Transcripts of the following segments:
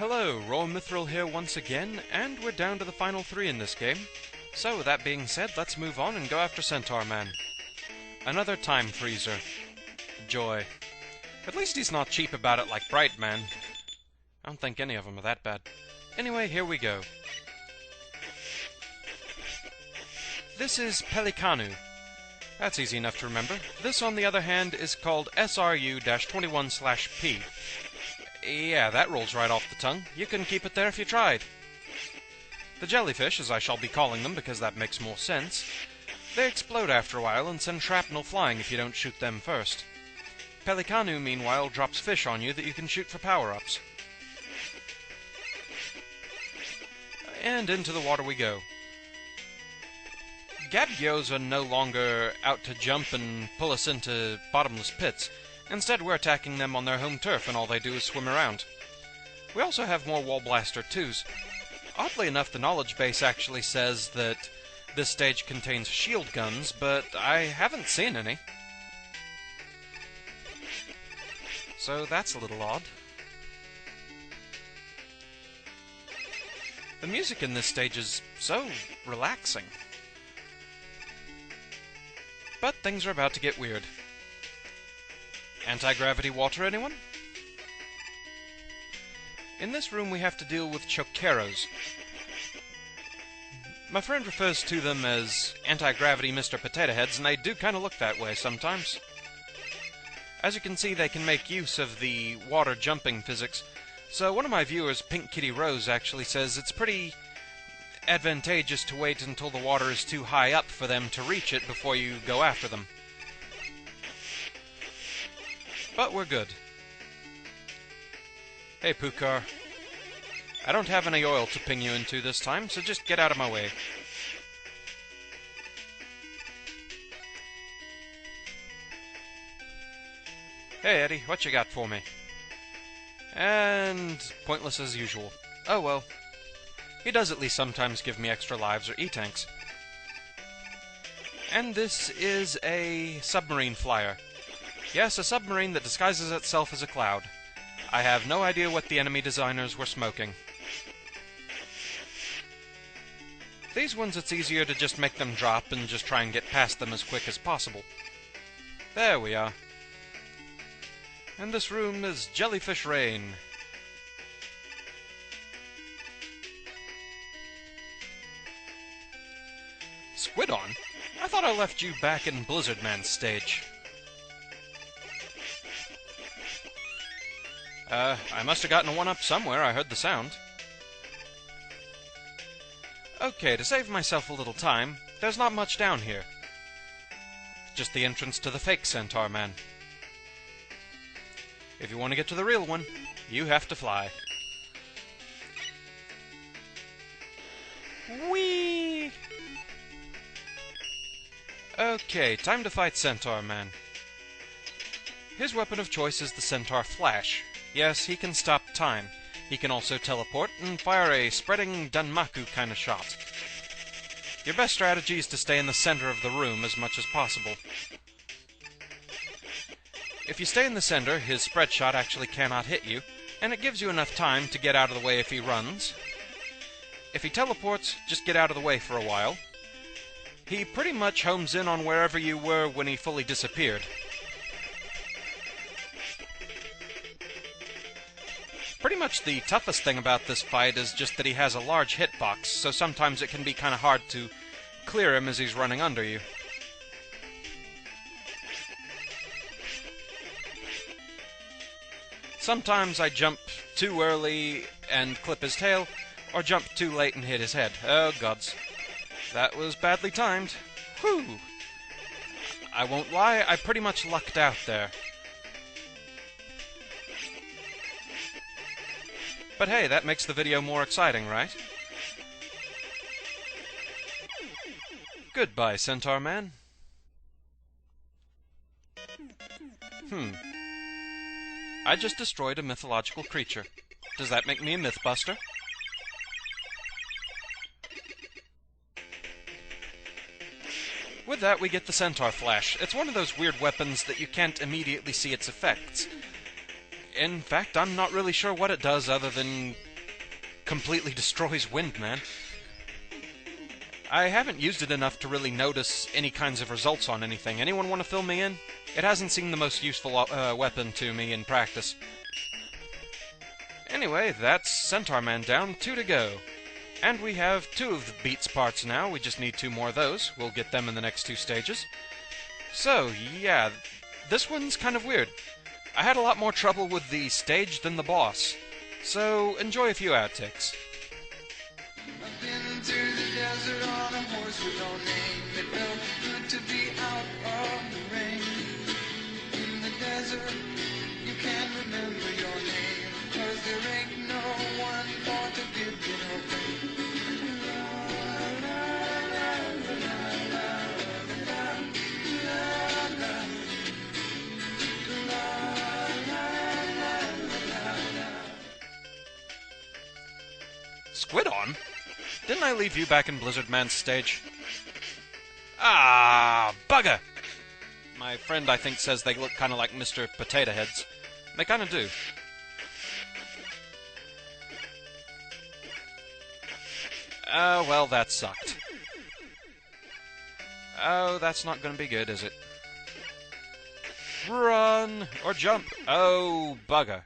Hello, Raw Mithril here once again, and we're down to the final 3 in this game. So, with that being said, let's move on and go after Centaur Man. Another time freezer. Joy. At least he's not cheap about it like Bright Man. I don't think any of them are that bad. Anyway, here we go. This is Pelikanu. That's easy enough to remember. This, on the other hand, is called SRU-21/P. Yeah, that rolls right off the tongue. You couldn't keep it there if you tried. The jellyfish, as I shall be calling them because that makes more sense, they explode after a while and send shrapnel flying if you don't shoot them first. Pelikanu, meanwhile, drops fish on you that you can shoot for power-ups. And into the water we go. Gabgyos are no longer out to jump and pull us into bottomless pits. Instead, we're attacking them on their home turf, and all they do is swim around. We also have more Wall Blaster 2s. Oddly enough, the knowledge base actually says that this stage contains shield guns, but I haven't seen any. So that's a little odd. The music in this stage is so relaxing. But things are about to get weird. Anti-gravity water, anyone? In this room we have to deal with choqueros. My friend refers to them as anti-gravity Mr. Potato Heads, and they do kind of look that way sometimes. As you can see, they can make use of the water jumping physics, so one of my viewers, Pink Kitty Rose, actually says it's pretty advantageous to wait until the water is too high up for them to reach it before you go after them. But we're good. Hey, Pukar. I don't have any oil to ping you into this time, so just get out of my way. Hey, Eddie, what you got for me? And pointless as usual. Oh well. He does at least sometimes give me extra lives or E-tanks. And this is a submarine flyer. Yes, a submarine that disguises itself as a cloud. I have no idea what the enemy designers were smoking. These ones, it's easier to just make them drop and just try and get past them as quick as possible. There we are. And this room is Jellyfish Rain. Squidon? I thought I left you back in Blizzard Man's stage. I must have gotten a one-up somewhere, I heard the sound. Okay, to save myself a little time, there's not much down here. Just the entrance to the fake Centaur Man. If you want to get to the real one, you have to fly. Whee! Okay, time to fight Centaur Man. His weapon of choice is the Centaur Flash. Yes, he can stop time. He can also teleport and fire a spreading Danmaku kind of shot. Your best strategy is to stay in the center of the room as much as possible. If you stay in the center, his spread shot actually cannot hit you, and it gives you enough time to get out of the way if he runs. If he teleports, just get out of the way for a while. He pretty much homes in on wherever you were when he fully disappeared. Pretty much the toughest thing about this fight is just that he has a large hitbox, so sometimes it can be kind of hard to clear him as he's running under you. Sometimes I jump too early and clip his tail, or jump too late and hit his head. Oh gods. That was badly timed. Whew! I won't lie, I pretty much lucked out there. But hey, that makes the video more exciting, right? Goodbye, Centaur Man. I just destroyed a mythological creature. Does that make me a Mythbuster? With that, we get the Centaur Flash. It's one of those weird weapons that you can't immediately see its effects. In fact, I'm not really sure what it does other than completely destroys wind, man. I haven't used it enough to really notice any kinds of results on anything. Anyone want to fill me in? It hasn't seemed the most useful weapon to me in practice. Anyway, that's Centaur Man down, 2 to go. And we have 2 of the Beats parts now. We just need 2 more of those. We'll get them in the next 2 stages. So, yeah, this one's kind of weird. I had a lot more trouble with the stage than the boss. So, enjoy a few outtakes. I've been through the desert on a horse with no name. It felt good to be out of the rain. In the desert, you can't remember your name, 'cause there ain't no one for to give you no pain. Squid on? Didn't I leave you back in Blizzard Man's stage? Ah, bugger! My friend, I think, says they look kind of like Mr. Potato Heads. They kind of do. Oh, well, that sucked. Oh, that's not going to be good, is it? Run! Or jump! Oh, bugger.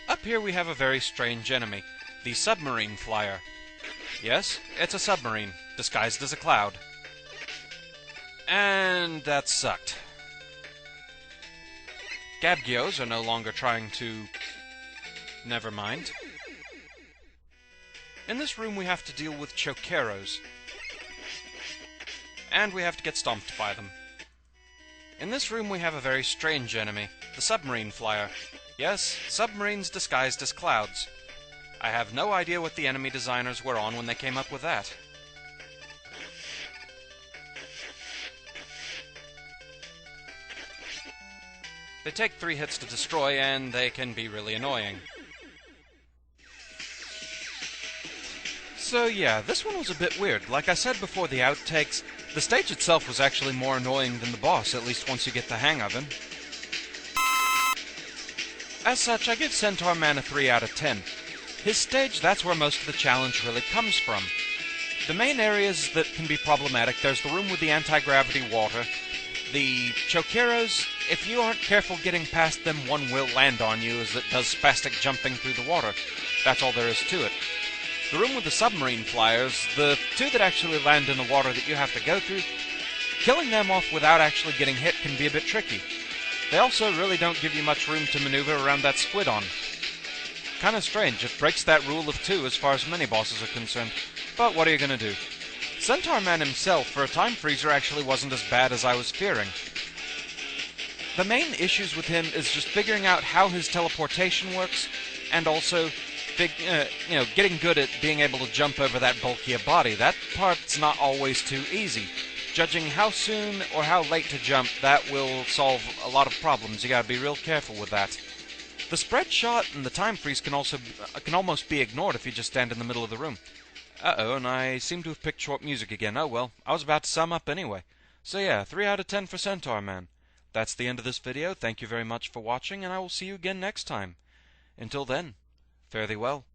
Up here we have a very strange enemy. The submarine flyer. Yes, it's a submarine, disguised as a cloud. And that sucked. Gabgios are no longer trying to... Never mind. In this room we have to deal with choqueros. And we have to get stomped by them. In this room we have a very strange enemy, the submarine flyer. Yes, submarines disguised as clouds. I have no idea what the enemy designers were on when they came up with that. They take 3 hits to destroy, and they can be really annoying. So yeah, this one was a bit weird. Like I said before the outtakes, the stage itself was actually more annoying than the boss, at least once you get the hang of him. As such, I give Centaur Man a 3 out of 10. His stage, that's where most of the challenge really comes from. The main areas that can be problematic, there's the room with the anti-gravity water. The choqueros, if you aren't careful getting past them, one will land on you as it does spastic jumping through the water. That's all there is to it. The room with the submarine flyers, the 2 that actually land in the water that you have to go through, killing them off without actually getting hit can be a bit tricky. They also really don't give you much room to maneuver around that squid on. Kinda strange, it breaks that rule of 2 as far as mini-bosses are concerned, but what are you gonna do? Centaur Man himself, for a time freezer, actually wasn't as bad as I was fearing. The main issues with him is just figuring out how his teleportation works, and also, getting good at being able to jump over that bulkier body. That part's not always too easy. Judging how soon or how late to jump, that will solve a lot of problems. You gotta be real careful with that. The spread shot and the time freeze can almost be ignored if you just stand in the middle of the room. Uh-oh, and I seem to have picked short music again. Oh well, I was about to sum up anyway. So yeah, 3 out of 10 for Centaur Man. That's the end of this video. Thank you very much for watching, and I will see you again next time. Until then, fare thee well.